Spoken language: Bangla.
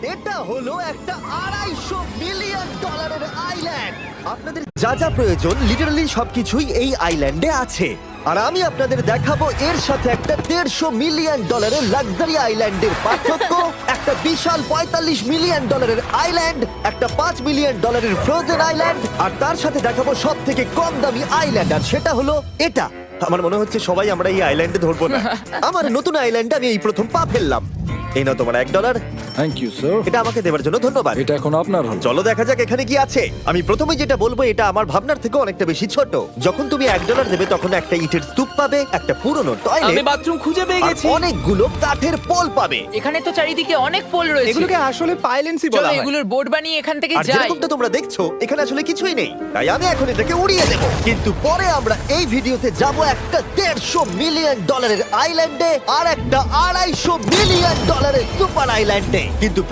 এটা হলো একটা $250 মিলিয়ন আইল্যান্ড। আপনাদের যা যা প্রয়োজন লিটারালি সবকিছুই এই আইল্যান্ডে আছে। আর আমি আপনাদের দেখাবো এর সাথে একটা $150 মিলিয়ন লাক্সারি আইল্যান্ডের পার্থক্য, একটা বিশাল $45 মিলিয়ন আইল্যান্ড, একটা $5 মিলিয়ন ফ্রোজেন আইল্যান্ড, আর তার সাথে দেখাবো সব থেকে কম দামি আইল্যান্ড, আর সেটা হলো এটা। আমার মনে হচ্ছে সবাই আমরা এই আইল্যান্ডে ধরবো না। আমার নতুন আইল্যান্ডে আমি এই প্রথম পা ফেললাম। এই নাও তোমার $1। Thank you sir. এটা আমাকে দেওয়ার জন্য ধন্যবাদ। এটা এখন আপনার হল। চলো দেখা যাক এখানে কি আছে। আমি প্রথমে যেটা বলবো এটা আমার ভাবনার থেকে অনেকটা বেশি ছোট। যখন তুমি $1 দেবে তখন একটা ইটের স্তূপ পাবে, একটা পুরনো আমি টয়লেট, বাথরুম খুঁজে পেয়ে আর গেছি। অনেকগুলো কাঠের পোল পাবে। এখানে তো চারিদিকে অনেক পোল রয়েছে। এগুলোকে আসলে পাইলেন্সি চলো বলা হয়। এগুলোর বোর্ড বানিয়ে এখান থেকে আর যাই। যেরকমটা তোমরা দেখছো এখানে আসলে কিছুই নেই, তাই আমি এখন এটাকে উড়িয়ে দেবো। কিন্তু পরে আমরা এই ভিডিওতে যাব একটা $150 মিলিয়ন আইল্যান্ডে আর একটা $250 মিলিয়ন সুপার আইল্যান্ডে। কিন্তু